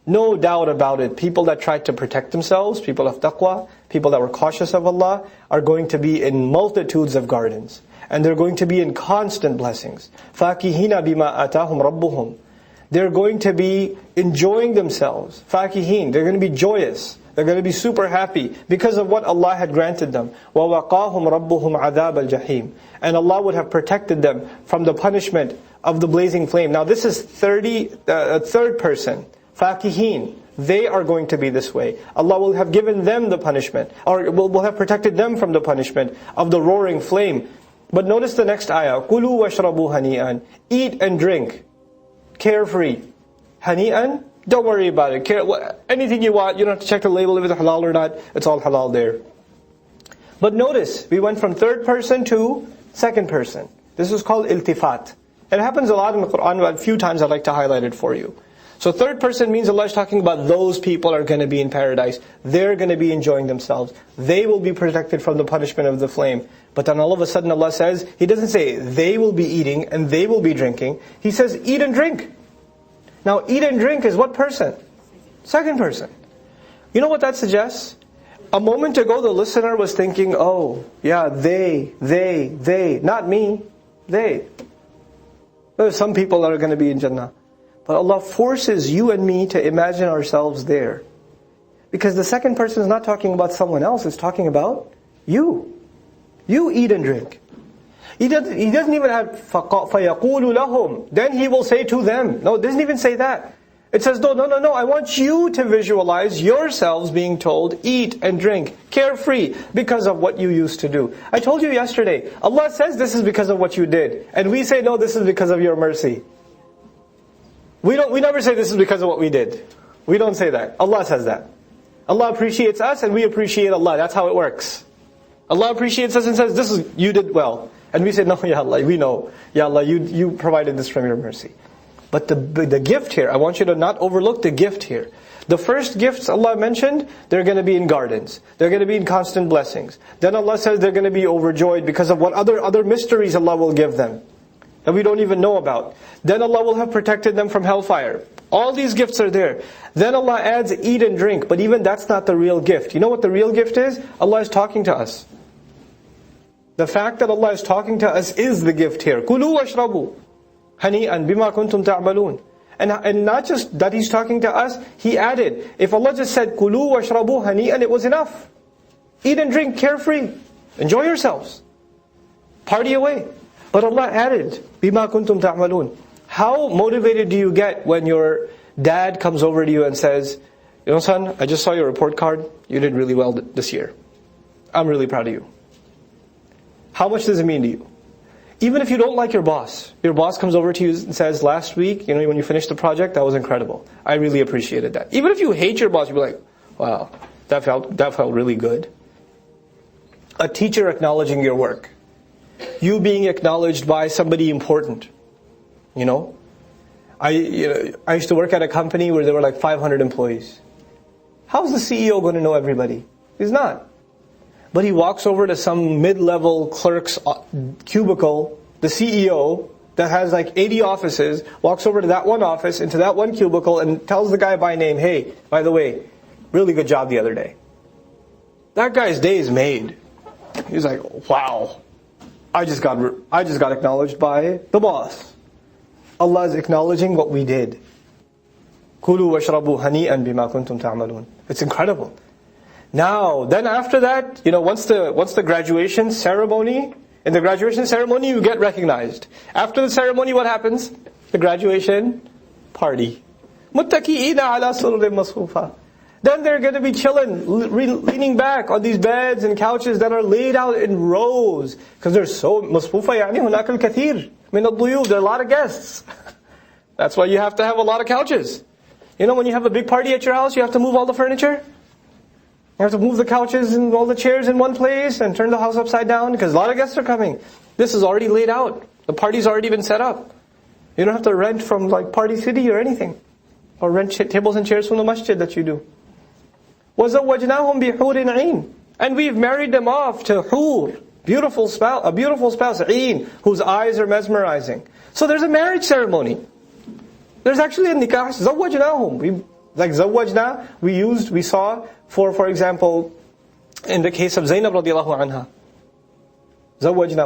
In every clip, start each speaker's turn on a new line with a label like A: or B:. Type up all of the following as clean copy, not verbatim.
A: No doubt about it, people that tried to protect themselves, people of taqwa, people that were cautious of Allah, are going to be in multitudes of gardens. And they're going to be in constant blessings. فَاكِهِينَ بِمَا آتَاهُمْ رَبُّهُمْ. They're going to be enjoying themselves. فَاكِهِين. They're going to be joyous. They're going to be super happy because of what Allah had granted them. وَوَقَاهُمْ رَبُّهُمْ عَذَابَ الْجَحِيمِ. And Allah would have protected them from the punishment of the blazing flame. Now this is third person. فَاكِهِين. They are going to be this way. Allah will have given them the punishment, or will have protected them from the punishment of the roaring flame. But notice the next ayah. كُلُوا وَاشْرَبُوا هَنِيئًا. Eat and drink. Carefree. Hani'an, don't worry about it. Anything you want, you don't have to check the label if it's halal or not. It's all halal there. But notice, we went from third person to second person. This is called iltifat. It happens a lot in the Quran, but a few times I'd like to highlight it for you. So third person means Allah is talking about those people are going to be in paradise. They're going to be enjoying themselves. They will be protected from the punishment of the flame. But then all of a sudden Allah says, He doesn't say they will be eating and they will be drinking. He says eat and drink. Now eat and drink is what person? Second person. You know what that suggests? A moment ago the listener was thinking, oh yeah, they, not me, they. There's some people that are going to be in Jannah. But Allah forces you and me to imagine ourselves there. Because the second person is not talking about someone else, it's talking about you. You eat and drink. He doesn't even have فَيَقُولُ لَهُمْ. Then He will say to them. No, it doesn't even say that. It says, no, I want you to visualize yourselves being told, eat and drink, carefree, because of what you used to do. I told you yesterday, Allah says this is because of what you did. And we say, no, this is because of your mercy. We never say this is because of what we did. We don't say that. Allah says that. Allah appreciates us and we appreciate Allah. That's how it works. Allah appreciates us and says, you did well. And we say, no, Ya Allah, we know. Ya Allah, you provided this from your mercy. But the gift here, I want you to not overlook the gift here. The first gifts Allah mentioned, they're going to be in gardens. They're going to be in constant blessings. Then Allah says they're going to be overjoyed because of what other mysteries Allah will give them that we don't even know about. Then Allah will have protected them from hellfire. All these gifts are there. Then Allah adds eat and drink, but even that's not the real gift. You know what the real gift is? Allah is talking to us. The fact that Allah is talking to us is the gift here. كُلُوا وَاشْرَبُوا هَنِيئًا بِمَا كُنْتُمْ تَعْمَلُونَ. And not just that He's talking to us, He added, if Allah just said كُلُوا وَاشْرَبُوا هَنِيئًا, it was enough. Eat and drink carefree. Enjoy yourselves. Party away. But Allah added, بِمَا كُنْتُمْ تَعْمَلُونَ. How motivated do you get when your dad comes over to you and says, you know son, I just saw your report card. You did really well this year. I'm really proud of you. How much does it mean to you? Even if you don't like your boss comes over to you and says, last week, when you finished the project, that was incredible. I really appreciated that. Even if you hate your boss, you'll be like, wow, that felt really good. A teacher acknowledging your work. You being acknowledged by somebody important. I used to work at a company where there were like 500 employees. How's the CEO going to know everybody? He's not. But he walks over to some mid-level clerk's cubicle, the CEO, that has like 80 offices, walks over to that one office, into that one cubicle, and tells the guy by name, hey, by the way, really good job the other day. That guy's day is made. He's like, wow, I just got acknowledged by the boss. Allah is acknowledging what we did. كُلُوا وَاشْرَبُوا هَنِيئًا بِمَا كُنْتُمْ تَعْمَلُونَ. It's incredible. Now, then after that, once the graduation ceremony, in the graduation ceremony you get recognized. After the ceremony, what happens? The graduation party. مُتَّكِئِينَ عَلَى سُرُرٍ مَصْفُوفَةٍ. Then they're going to be chilling, leaning back on these beds and couches that are laid out in rows. Because they're so مصفوفة يعني هناك الكثير من الضيوف. There are a lot of guests. That's why you have to have a lot of couches. When you have a big party at your house, you have to move all the furniture. You have to move the couches and all the chairs in one place and turn the house upside down because a lot of guests are coming. This is already laid out. The party's already been set up. You don't have to rent from like Party City or anything. Or rent tables and chairs from the masjid that you do. وَزَوَّجْنَاهُمْ بِحُورٍ عِينٍ. And we've married them off to hur, a beautiful spouse, عين, whose eyes are mesmerizing. So there's a marriage ceremony. There's actually a nikah. زَوَّجْنَاهُم. Like zawajna, we saw for example, in the case of Zainab radiallahu anha. Zawajna,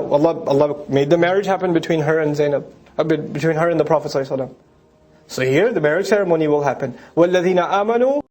A: Allah made the marriage happen between her and Zainab, between her and the Prophet sallallahu alaihi wasallam. So here the marriage ceremony will happen. وَالَّذِينَ آمَنُوا